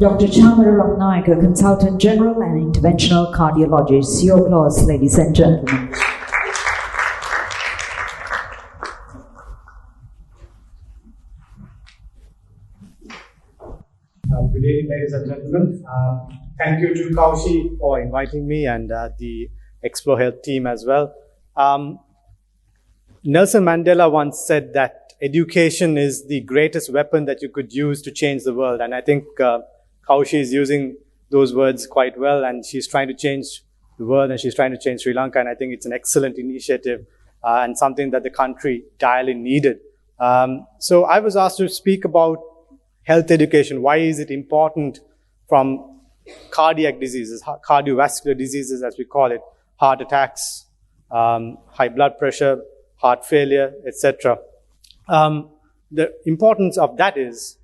Dr. Chamara, Rathnayake, Consultant General and Interventional Cardiologist. Your applause, ladies and gentlemen. Good evening, ladies and gentlemen. Thank you to Kaushi for inviting me and the Explore Health team as well. Nelson Mandela once said that education is the greatest weapon that you could use to change the world. And I think Kaushi is using those words quite well, and she's trying to change the world and she's trying to change Sri Lanka. And I think it's an excellent initiative and something that the country direly needed. So I was asked to speak about health education. Why is it important from cardiac diseases, cardiovascular diseases as we call it, heart attacks, high blood pressure, heart failure, etc. The importance of that is,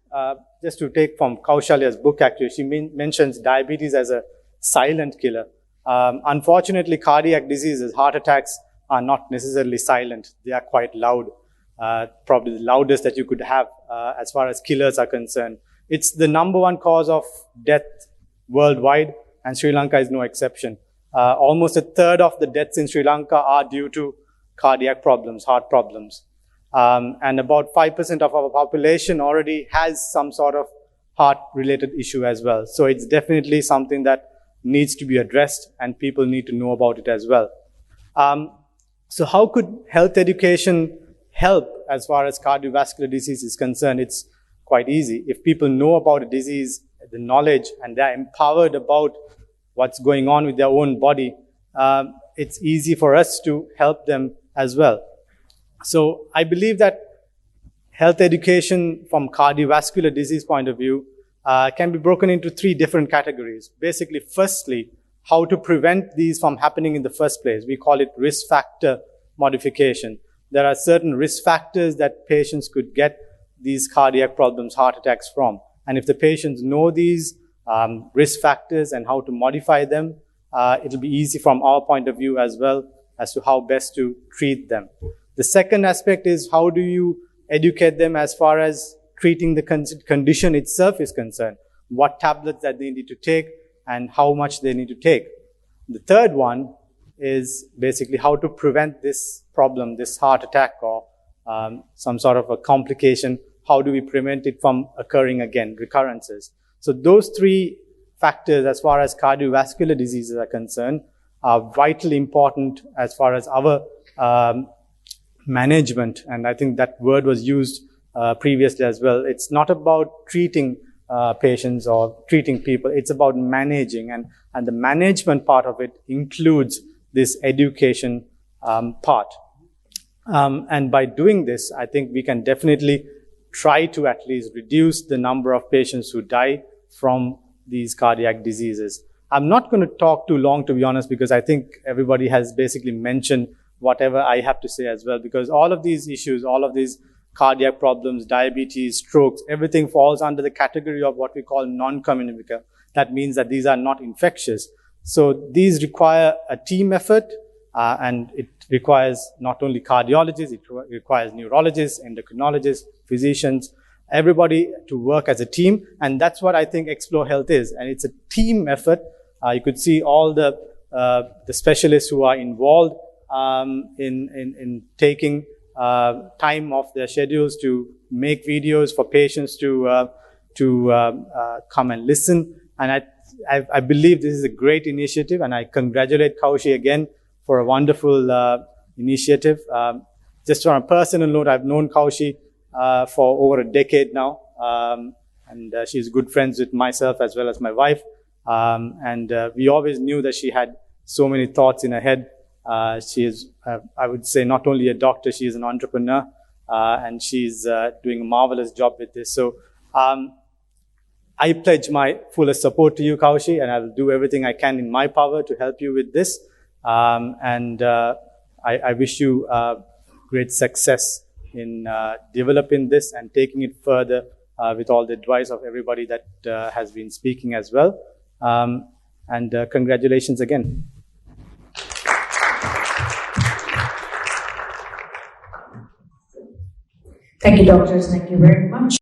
just to take from Kaushalya's book actually, she mentions diabetes as a silent killer. Unfortunately, cardiac diseases, heart attacks are not necessarily silent. They are quite loud. Probably the loudest that you could have as far as killers are concerned. It's the number one cause of death worldwide, and Sri Lanka is no exception. Almost a third of the deaths in Sri Lanka are due to cardiac problems, heart problems. And about 5% of our population already has some sort of heart-related issue as well. So it's definitely something that needs to be addressed, and people need to know about it as well. So how could health education help as far as cardiovascular disease is concerned? It's quite easy. If people know about a disease, the knowledge, and they're empowered about what's going on with their own body, it's easy for us to help them as well. So I believe that health education from cardiovascular disease point of view can be broken into three different categories. Basically, firstly, how to prevent these from happening in the first place. We call it risk factor modification. There are certain risk factors that patients could get these cardiac problems, heart attacks from. And if the patients know these risk factors and how to modify them, it'll be easy from our point of view as well as to how best to treat them. The second aspect is how do you educate them as far as treating the condition itself is concerned. What tablets that they need to take and how much they need to take. The third one is basically how to prevent this problem, this heart attack or some sort of a complication. How do we prevent it from occurring again, recurrences? So those three factors as far as cardiovascular diseases are concerned are vitally important as far as our management. And I think that word was used previously as well. It's not about treating patients or treating people. It's about managing. And the management part of it includes this education part. And by doing this, I think we can definitely try to at least reduce the number of patients who die from these cardiac diseases. I'm not going to talk too long, to be honest, because I think everybody has basically mentioned whatever I have to say as well, because all of these issues, all of these cardiac problems, diabetes, strokes, everything falls under the category of what we call non-communicable. That means that these are not infectious. So these require a team effort, and it requires not only cardiologists, it requires neurologists, endocrinologists, physicians, everybody to work as a team. And that's what I think Explore Health is. And it's a team effort. You could see all the specialists who are involved in taking time off their schedules to make videos for patients to come and listen. And I believe this is a great initiative, and I congratulate Kaushi again for a wonderful initiative. Just on a personal note, I've known Kaushi for over a decade now, and she's good friends with myself as well as my wife. And we always knew that she had so many thoughts in her head. She is, I would say, not only a doctor, she is an entrepreneur, and she's doing a marvelous job with this. So I pledge my fullest support to you, Kaushi, and I will do everything I can in my power to help you with this. And I wish you great success in developing this and taking it further with all the advice of everybody that has been speaking as well. And congratulations again. Thank you, doctors. Thank you very much.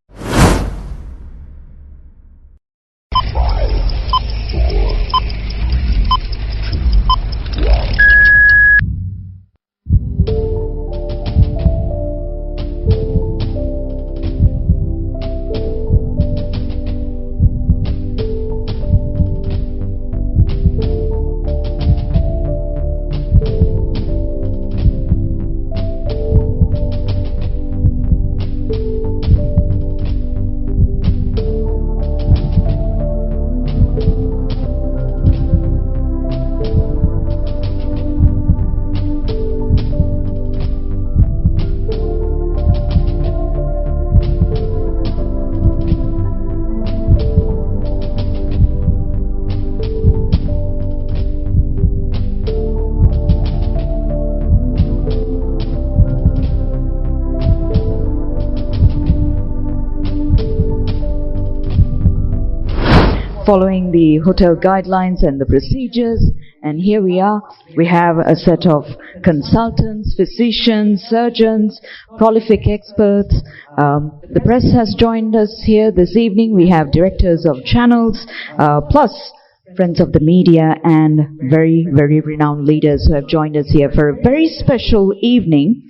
following the hotel guidelines and the procedures. And here we are. We have a set of consultants, physicians, surgeons, prolific experts. The press has joined us here this evening. We have directors of channels, plus friends of the media and very, very renowned leaders who have joined us here for a very special evening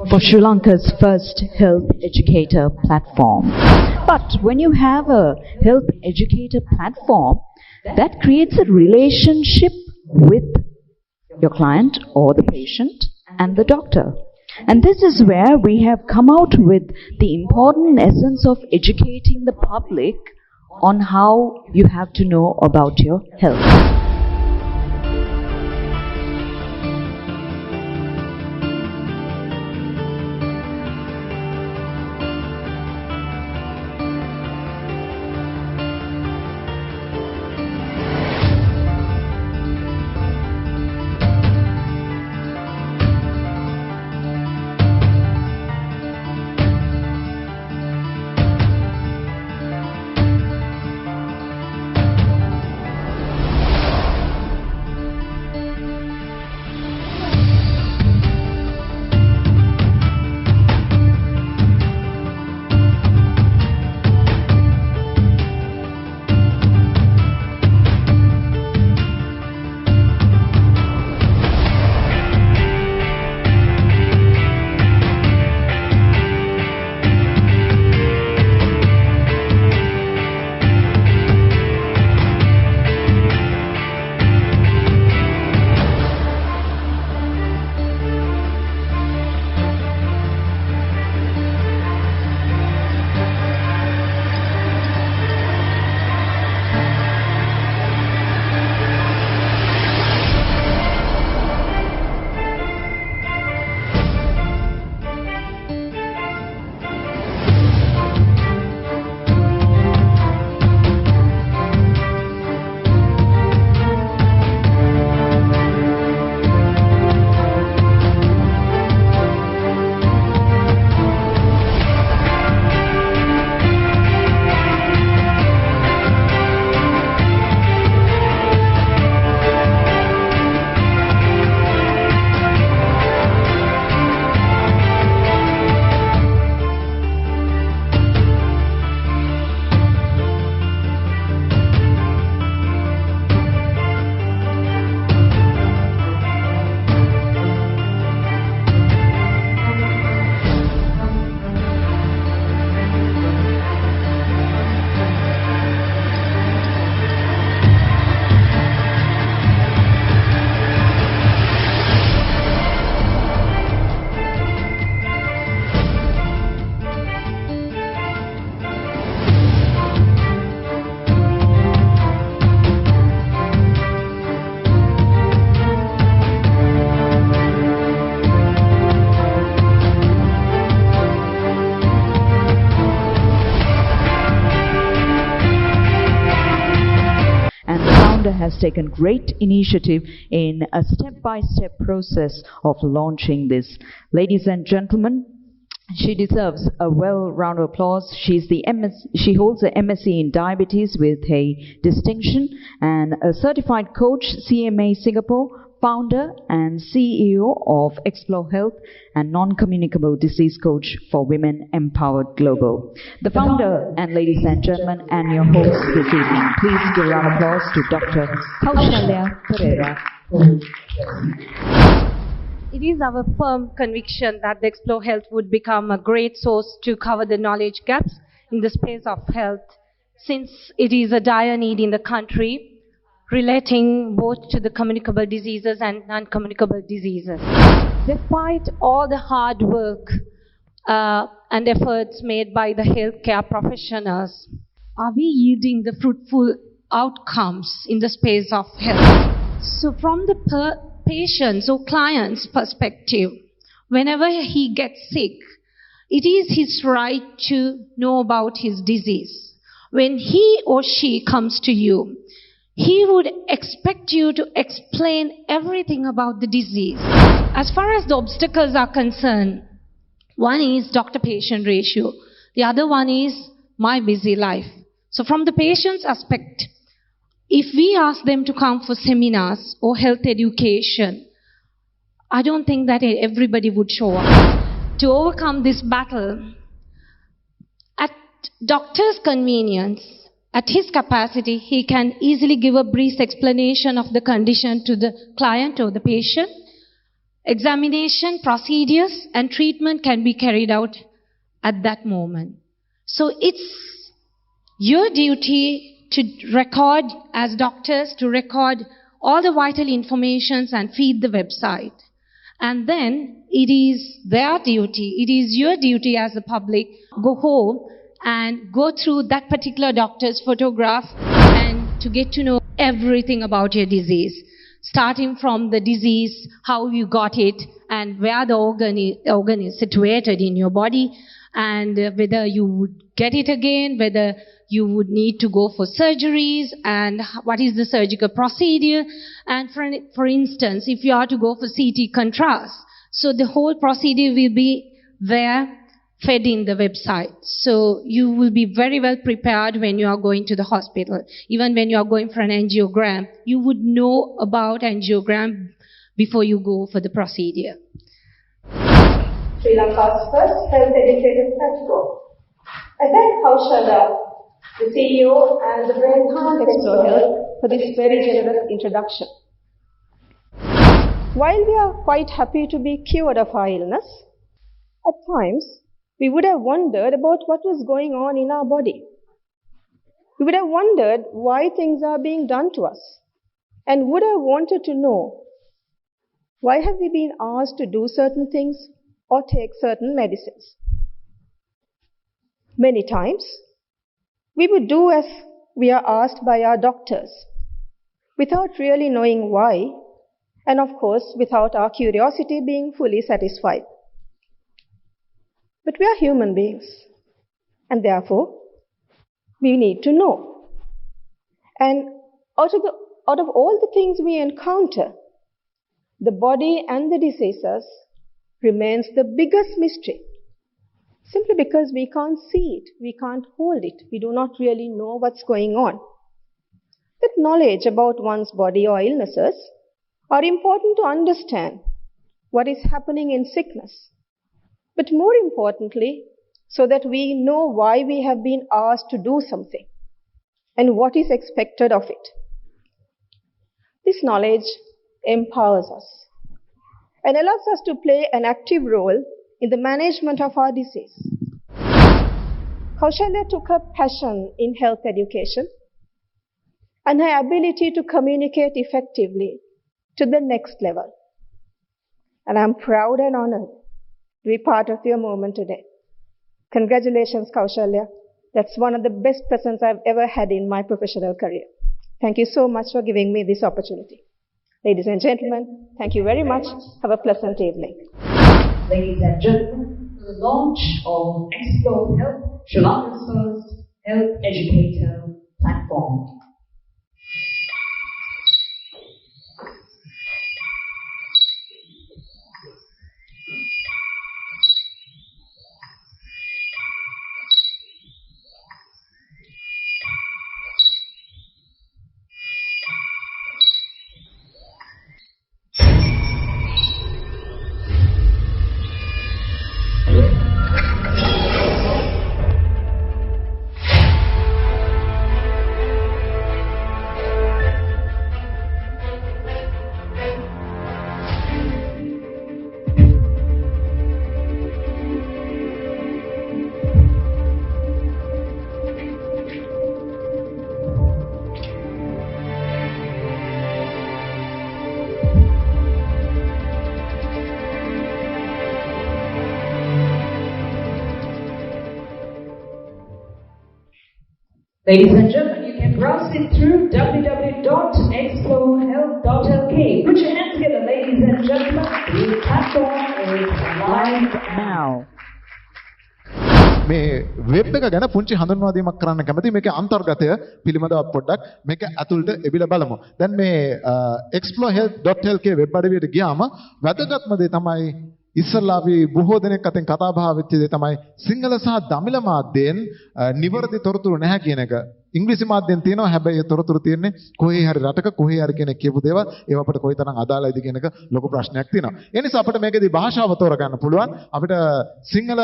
for Sri Lanka's first health educator platform. But when you have a health educator platform, that creates a relationship with your client or the patient and the doctor. And this is where we have come out with the important essence of educating the public on how you have to know about your health. Has taken great initiative in a step-by-step process of launching this. Ladies and gentlemen, she deserves a well-round of applause. She holds an MSc in diabetes with a distinction and a certified coach, CMA Singapore, founder and CEO of Explore Health and non-communicable disease coach for Women Empowered Global. The founder and ladies and gentlemen and your host this evening, please give a round of applause to Dr. Kaushalya Pereira. It is our firm conviction that the Explore Health would become a great source to cover the knowledge gaps in the space of health, since it is a dire need in the country, relating both to the communicable diseases and non-communicable diseases. Despite all the hard work and efforts made by the healthcare professionals, are we yielding the fruitful outcomes in the space of health? So from the patient's or client's perspective, whenever he gets sick, it is his right to know about his disease. When he or she comes to you, he would expect you to explain everything about the disease. As far as the obstacles are concerned, one is doctor-patient ratio. The other one is my busy life. So from the patient's aspect, if we ask them to come for seminars or health education, I don't think that everybody would show up. To overcome this battle, at doctor's convenience, at his capacity, he can easily give a brief explanation of the condition to the client or the patient. Examination, procedures, and treatment can be carried out at that moment. So it's your duty to record, as doctors, to record all the vital informations and feed the website. And then it is their duty, it is your duty as the public, go home and go through that particular doctor's photograph and to get to know everything about your disease. Starting from the disease, how you got it, and where the organ is situated in your body, and whether you would get it again, whether you would need to go for surgeries, and what is the surgical procedure. And for instance, if you are to go for CT contrast, so the whole procedure will be there, fed in the website. So you will be very well prepared when you are going to the hospital. Even when you are going for an angiogram, you would know about angiogram before you go for the procedure. Sri Lanka's first health educative platform. I thank Kaushala, the CEO, and the brain heart Explore Health for this very generous introduction. While we are quite happy to be cured of our illness, at times we would have wondered about what was going on in our body. We would have wondered why things are being done to us, and would have wanted to know, why have we been asked to do certain things or take certain medicines? Many times, we would do as we are asked by our doctors, without really knowing why, and of course, without our curiosity being fully satisfied. But we are human beings, and therefore, we need to know. And out of all the things we encounter, the body and the diseases remains the biggest mystery, simply because we can't see it, we can't hold it, we do not really know what's going on. That knowledge about one's body or illnesses are important to understand what is happening in sickness, but more importantly, so that we know why we have been asked to do something and what is expected of it. This knowledge empowers us and allows us to play an active role in the management of our disease. Kaushalya took her passion in health education and her ability to communicate effectively to the next level. And I'm proud and honored to be part of your moment today. Congratulations, Kaushalya. That's one of the best presents I've ever had in my professional career. Thank you so much for giving me this opportunity. Ladies and gentlemen, thank you very much. Have a pleasant evening. Ladies and gentlemen, the launch of Explore Health, Sri Lanka's first health educator platform. Ladies and gentlemen, you can browse it through www.explorehealth.lk. Put your hands together, ladies and gentlemen. The platform is live now. මේ web එක ගැන පුංචි හඳුන්වාදීමක් කරන්න කැමතියි. මේකේ අන්තර්ගතය පිළිබඳව පොඩ්ඩක් මේක ඇතුළට එබිලා බලමු. දැන් මේ explorehealth.lk වෙබ් අඩවියට ගියාම වැදගත්ම දේ තමයි ඉස්සල්ලා අපි බොහෝ දෙනෙක් අතෙන් කතා බහ වෙච්ච දේ තමයි සිංහල සහ දමිළ මාධ්‍යයෙන් නිවැරදි තොරතුරු නැහැ කියන එක. ඉංග්‍රීසි මාධ්‍යෙන් තියෙනවා. හැබැයි ඒ තොරතුරු තියෙන්නේ කොහේ හරි රටක කොහේ හරි කෙනෙක් කියපු දේවල්. ඒව අපිට කොයිතරම් අදාළයිද කියන එක ලොකු ප්‍රශ්නයක් තියෙනවා. ඒ නිසා අපිට මේකෙදි භාෂාව තෝරගන්න පුළුවන්. අපිට සිංහල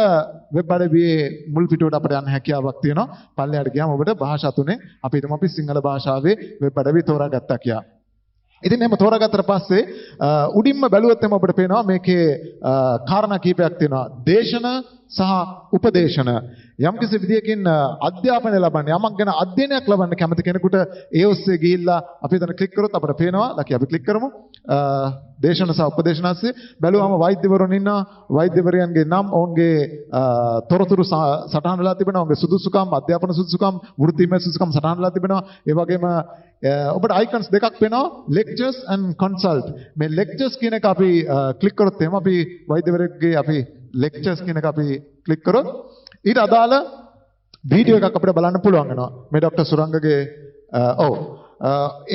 වෙබ් අඩවියේ මුල් පිටුවට අපිට යන්න හැකියාවක් තියෙනවා. පල්ලෙහාට ගියාම ඔබට භාෂා තුනේ අපි හිතමු අපි සිංහල භාෂාවේ වෙබ් අඩවිය තෝරාගත්තා කියලා. ඉතින් එහෙම තෝරාගත්තට පස්සේ උඩින්ම බැලුවොත් එම අපිට පේනවා මේකේ කාරණා කීපයක් තියෙනවා. දේශන සහ උපදේශන. යම්කිසි විදියකින් අධ්‍යාපනය ලබන්න යමක් ගැන අධ්‍යයනයක් ලබන්න කැමති කෙනෙකුට ඒ ඔස්සේ ගිහිල්ලා අපි එතන ක්ලික් කරොත් අපිට පේනවා. ලකි අපි ක්ලික් කරමු. දේශන සහ උපදේශන ASCII බැලුවම වෛද්‍යවරුන් ඉන්නවා. වෛද්‍යවරයන්ගේ නම් ඔවුන්ගේ තොරතුරු සටහන් වෙලා තිබෙනවා. ඔවුන්ගේ සුදුසුකම්, අධ්‍යාපන සුදුසුකම්, වෘත්තීය සුදුසුකම් සටහන් වෙලා තිබෙනවා. ඒ වගේම ඔබට අයිකන්ස් දෙකක් පේනවා. lectures and consult. මේ lectures කියන එක අපි ක්ලික් කරොත් එහෙම අපි වෛද්‍යවරයෙක්ගේ අපි lectures කියන එක අපි ක්ලික් කරොත් ඊට අදාළ වීඩියෝ එකක් අපිට බලන්න පුළුවන් වෙනවා. මේ ડોક્ટર සුරංගගේ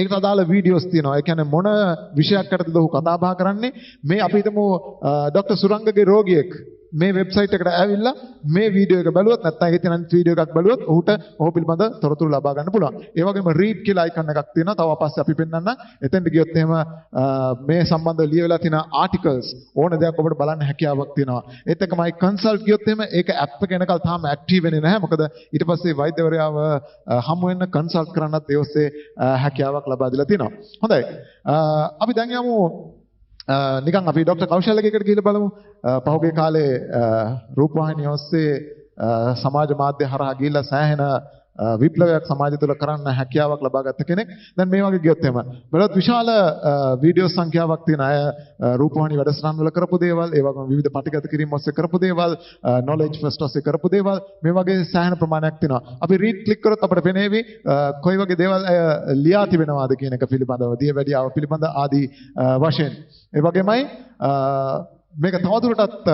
ඒකට අදාළ වීඩියෝස් තියෙනවා. ඒ කියන්නේ මොන විෂයක් යටතේද ඔහු කතා බහ කරන්නේ. මේ අපි හිතමු ડોક્ટર සුරංගගේ රෝගියෙක් මේ වෙබ්සයිට් එකට ඇවිල්ලා මේ වීඩියෝ එක බැලුවොත් නැත්නම් ඒකේ තියෙන වීඩියෝ එකක් බැලුවොත් ඔහුට ඔහු පිළිබඳ තොරතුරු ලබා ගන්න පුළුවන්. ඒ වගේම read කියලා අයිකන් එකක් තියෙනවා. තව පස්සේ අපි පෙන්නන්න. එතෙන්ට ගියොත් එහෙම මේ සම්බන්ධව ලියවිලා තියෙන ආටිකල්ස් ඕන දෙයක් ඔබට බලන්න හැකියාවක් තියෙනවා. ඒත් එක්කමයි කන්සල්ට් ගියොත් එහෙම ඒක ඇප් එක එනකල් තාම ඇක්ටිව් වෙන්නේ නැහැ. මොකද ඊට පස්සේ වෛද්‍යවරයාව හමු වෙන්න කන්සල්ට් කරන්නත් ඒ ඔස්සේ හැකියාවක් ලබා දීලා තියෙනවා. හොඳයි. අපි දැන් යමු නිකන් අපි ડોક્ટર කෞශල්‍යකේකට ගිහිල්ලා බලමු. පහුගිය කාලේ රූපවාහිනිය ඔස්සේ සමාජ මාධ්‍ය හරහා ගිහිල්ලා සෑහෙන විප්ලවයක් සමාජය තුළ කරන්න හැකියාවක් ලබාගත් කෙනෙක්. දැන් මේ වගේ ගියොත් එහෙම බලවත් විශාල වීඩියෝ සංඛ්‍යාවක් තියෙන අය රූපවාහිනී වැඩසටහන් වල කරපු දේවල්, ඒ වගේම විවිධ පටිගත කිරීම් ඔස්සේ කරපු දේවල්, knowledge first ඔස්සේ කරපු දේවල්, මේ වගේ සෑහෙන ප්‍රමාණයක් තියෙනවා. අපි රීඩ් ක්ලික් කරොත් අපිට පෙනේවි කොයි වගේ දේවල් ලියා තිබෙනවාද කියන එක පිළිබඳව, දියවැඩියාව පිළිබඳ ආදී වශයෙන්. ඒ වගේමයි මේක තවදුරටත්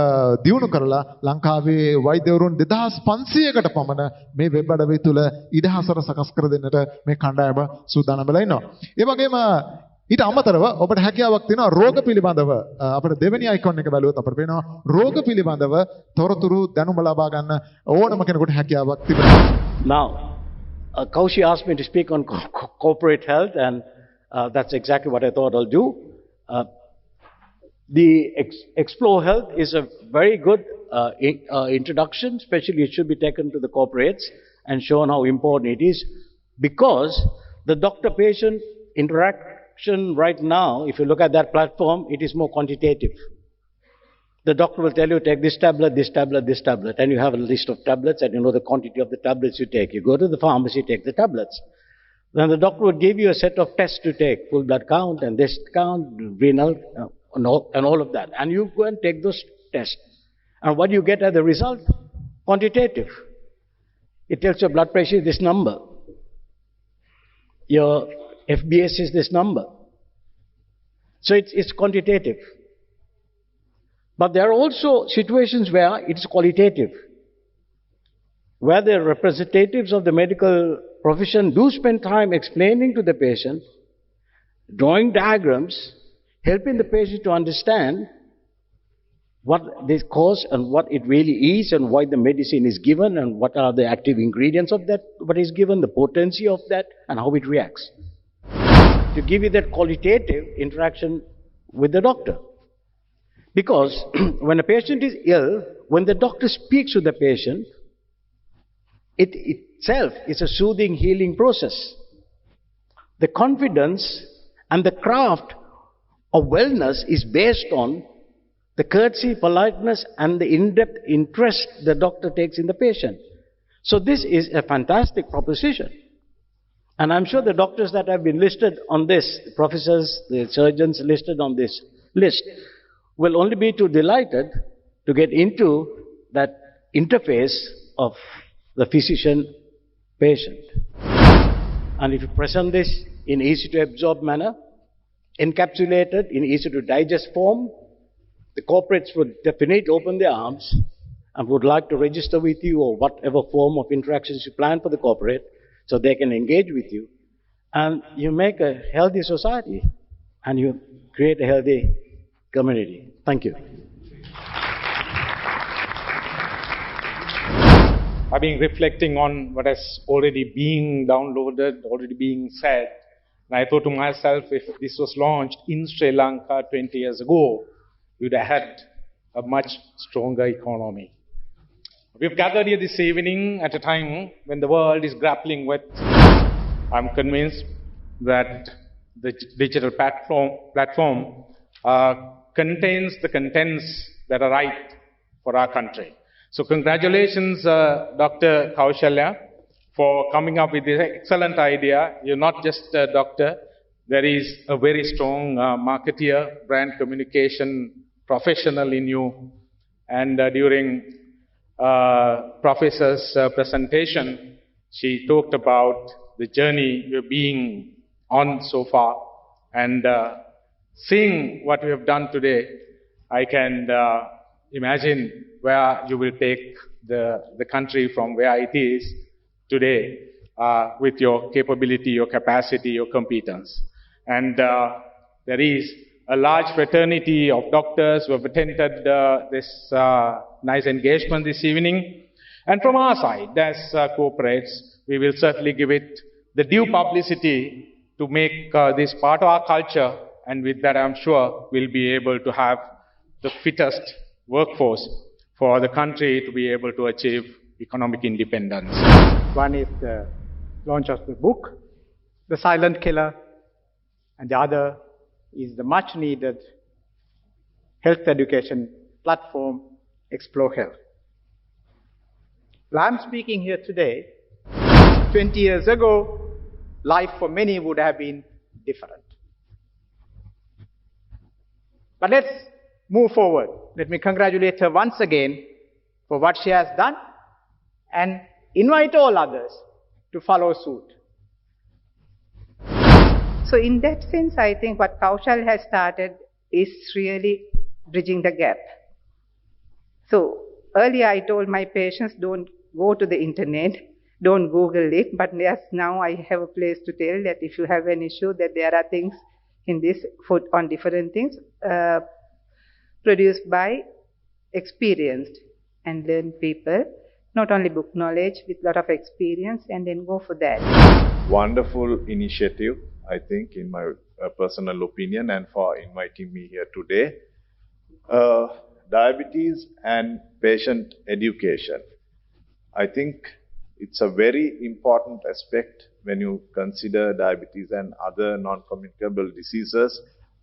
දියුණු කරලා ලංකාවේ වෛද්‍යවරුන් 2500කට පමණ මේ වෙබ් අඩවිය තුල ඉඩහසර සකස් කර දෙන්නට මේ කණ්ඩායම සූදානම් වෙලා ඉන්නවා. ඒ වගේම ඊට අමතරව ඔබට හැකියාවක් තියෙනවා රෝග පිළිබඳව අපිට දෙවෙනි අයිකන් එක බැලුවොත් අපිට පේනවා රෝග පිළිබඳව තොරතුරු දැනුම ලබා ගන්න ඕනම කෙනෙකුට හැකියාවක් තිබෙනවා. Now, Kaushi asked me to speak on corporate health, and that's exactly what I thought I'll do. The Explore Health is a very good introduction, especially it should be taken to the corporates and shown how important it is, because the doctor-patient interaction right now, if you look at that platform, it is more quantitative. The doctor will tell you, take this tablet, this tablet, this tablet, and you have a list of tablets and you know the quantity of the tablets you take. You go to the pharmacy, take the tablets. Then the doctor would give you a set of tests to take, full blood count and this count, renal, and all of that. And you go and take those tests. And what you get as a result? Quantitative. It tells your blood pressure is this number. Your FBS is this number. So it's quantitative. But there are also situations where it's qualitative, where the representatives of the medical profession do spend time explaining to the patient, drawing diagrams, helping the patient to understand what this cause and what it really is and why the medicine is given and what are the active ingredients of that, what is given, the potency of that and how it reacts. To give you that qualitative interaction with the doctor. Because when a patient is ill, when the doctor speaks to the patient, it itself is a soothing, healing process. The confidence and the craft of wellness is based on the courtesy, politeness, and the in-depth interest the doctor takes in the patient. So this is a fantastic proposition. And I'm sure the doctors that have been listed on this, the professors, the surgeons listed on this list, will only be too delighted to get into that interface of the physician-patient. And if you present this in easy-to-absorb manner, encapsulated in easy-to-digest form, the corporates would definitely open their arms and would like to register with you or whatever form of interactions you plan for the corporate so they can engage with you. And you make a healthy society and you create a healthy community. Thank you. I've been reflecting on what has already been downloaded, already being said. And I thought to myself, if this was launched in Sri Lanka 20 years ago, we would have had a much stronger economy. We've gathered here this evening at a time when the world is grappling with, I'm convinced that the digital platform contains the contents that are right for our country. So congratulations, Dr. Kaushalya, for coming up with this excellent idea. You're not just a doctor. There is a very strong marketeer, brand communication professional in you. And during Professor's presentation, she talked about the journey you're being on so far. And seeing what we have done today, I can imagine where you will take the country from where it is today with your capability, your capacity, your competence. And there is a large fraternity of doctors who have attended this nice engagement this evening. And from our side, as corporates, we will certainly give it the due publicity to make this part of our culture. And with that, I'm sure we'll be able to have the fittest workforce for the country to be able to achieve economic independence. One is the launch of the book, The Silent Killer, and the other is the much needed health education platform, Explore Health. Well, I'm speaking here today. 20 years ago, life for many would have been different. But let's move forward. Let me congratulate her once again for what she has done and invite all others to follow suit. So in that sense, I think what Kaushal has started is really bridging the gap. So earlier I told my patients, don't go to the internet, don't Google it, but yes, now I have a place to tell that if you have an issue, that there are things in this food on different things produced by experienced and learned people, not only book knowledge, with a lot of experience, and then go for that. Wonderful initiative, I think, in my personal opinion, and for inviting me here today. Diabetes and patient education. I think it's a very important aspect when you consider diabetes and other non-communicable diseases,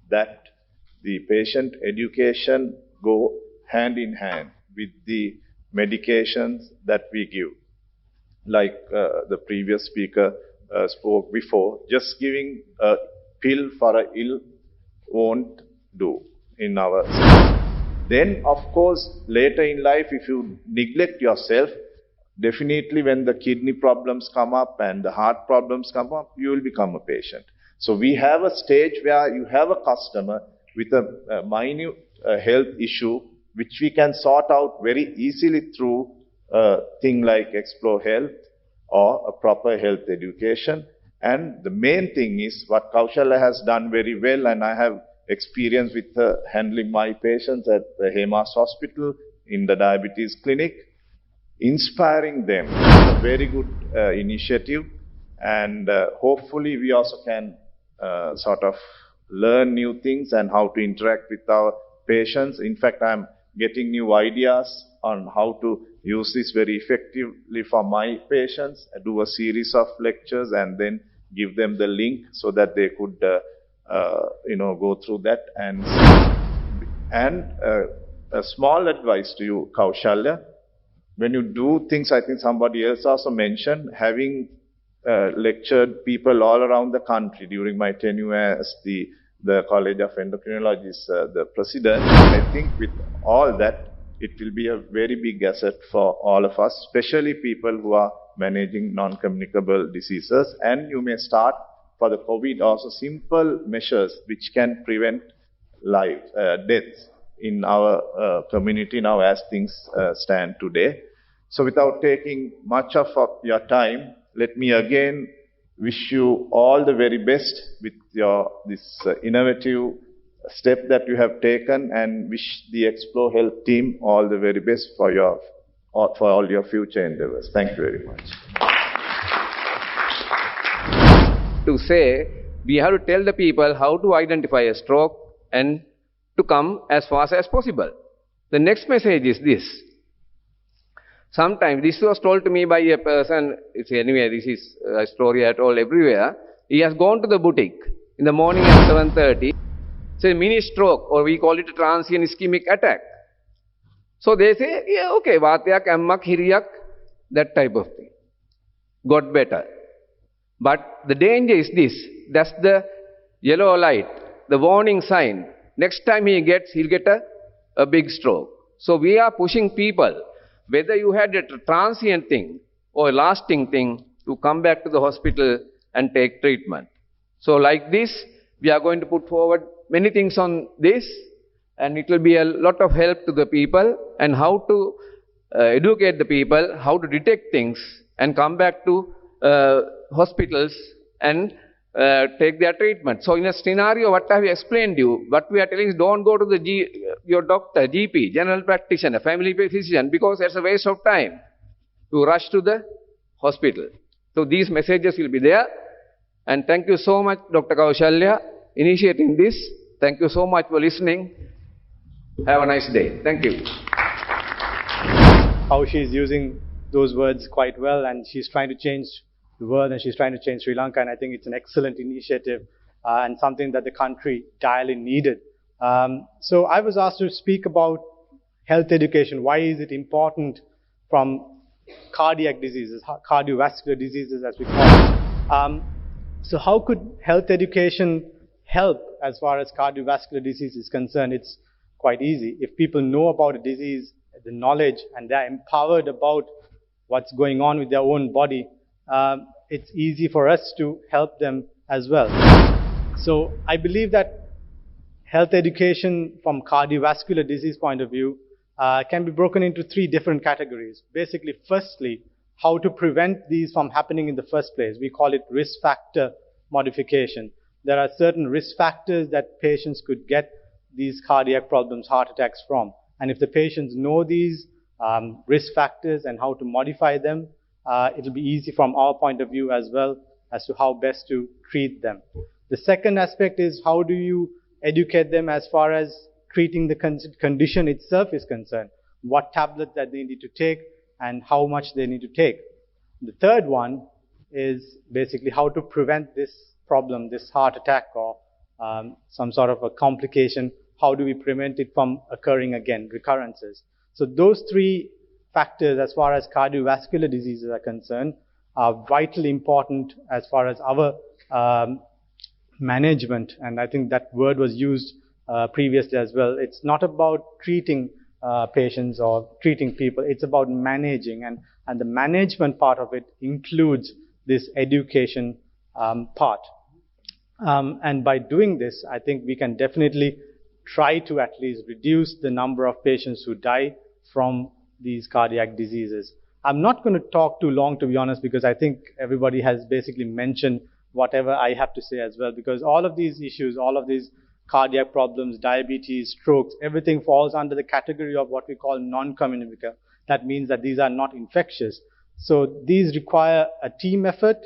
that the patient education go hand in hand with the medications that we give. Like the previous speaker spoke before, just giving a pill for an ill won't do in our system. Then, of course, later in life, if you neglect yourself, definitely when the kidney problems come up and the heart problems come up, you will become a patient. So we have a stage where you have a customer with a minute health issue, which we can sort out very easily through a thing like Explore Health or a proper health education. And the main thing is what Kaushala has done very well, and I have experience with handling my patients at the Hemas Hospital in the diabetes clinic, inspiring them. It's a very good initiative, and hopefully we also can sort of learn new things and how to interact with our patients. In fact, I'm getting new ideas on how to use this very effectively for my patients. I do a series of lectures and then give them the link so that they could go through that. And a small advice to you, Kaushalya. When you do things, I think somebody else also mentioned, having lectured people all around the country during my tenure as the College of Endocrinologists, the president. I think with all that, it will be a very big asset for all of us, especially people who are managing non-communicable diseases. And you may start for the COVID also simple measures which can prevent deaths in our community now as things stand today. So without taking much of your time, let me again wish you all the very best with this innovative step that you have taken, and wish the Explore Health team all the very best for your for all your future endeavors. Thank you very much. To say, we have to tell the people how to identify a stroke and to come as fast as possible. The next message is this. Sometimes, this was told to me by a person, anyway, this is a story I told everywhere. He has gone to the boutique in the morning at 7:30. It's a mini stroke, or we call it a transient ischemic attack. So they say, yeah, okay, vatyak, ammak, hiriyak, that type of thing. Got better. But the danger is this. That's the yellow light, the warning sign. Next time he'll get a big stroke. So we are pushing people, whether you had a transient thing or a lasting thing, to come back to the hospital and take treatment. So like this, we are going to put forward many things on this, and it will be a lot of help to the people, and how to educate the people, how to detect things, and come back to hospitals and take their treatment. So in a scenario, what I have explained to you, what we are telling is don't go to your doctor, GP, general practitioner, family physician, because it's a waste of time to rush to the hospital. So these messages will be there. And thank you so much, Dr. Kaushalya, initiating this. Thank you so much for listening. Have a nice day. Thank you. How she's using those words quite well, and she's trying to change the world, and she's trying to change Sri Lanka, and I think it's an excellent initiative and something that the country direly needed. So I was asked to speak about health education. Why is it important from cardiac diseases, cardiovascular diseases as we call it? So how could health education help as far as cardiovascular disease is concerned? It's quite easy. If people know about a disease, the knowledge, and they're empowered about what's going on with their own body, it's easy for us to help them as well. So I believe that health education from cardiovascular disease point of view can be broken into three different categories. Basically, firstly, how to prevent these from happening in the first place. We call it risk factor modification. There are certain risk factors that patients could get these cardiac problems, heart attacks from. And if the patients know these risk factors and how to modify them, it'll be easy from our point of view as well as to how best to treat them. The second aspect is how do you educate them as far as treating the condition itself is concerned. What tablets that they need to take and how much they need to take. The third one is basically how to prevent this problem, this heart attack or some sort of a complication. How do we prevent it from occurring again, recurrences? So those three factors as far as cardiovascular diseases are concerned are vitally important as far as our management. And I think that word was used previously as well. It's not about treating patients or treating people. It's about managing. And the management part of it includes this education part. And by doing this, I think we can definitely try to at least reduce the number of patients who die from these cardiac diseases. I'm not going to talk too long, to be honest, because I think everybody has basically mentioned whatever I have to say as well, because all of these issues, all of these cardiac problems, diabetes, strokes, everything falls under the category of what we call non-communicable. That means that these are not infectious. So these require a team effort,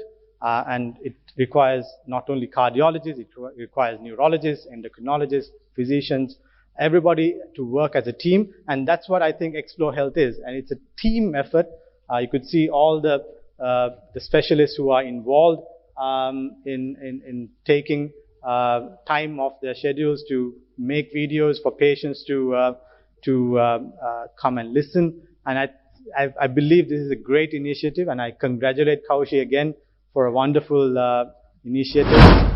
and it requires not only cardiologists, it requires neurologists, endocrinologists, physicians, everybody to work as a team. And that's what I think Explore Health is. And it's a team effort. You could see all the specialists who are involved in taking time off their schedules to make videos for patients to come and listen. And I believe this is a great initiative, and I congratulate Kaushi again for a wonderful initiative.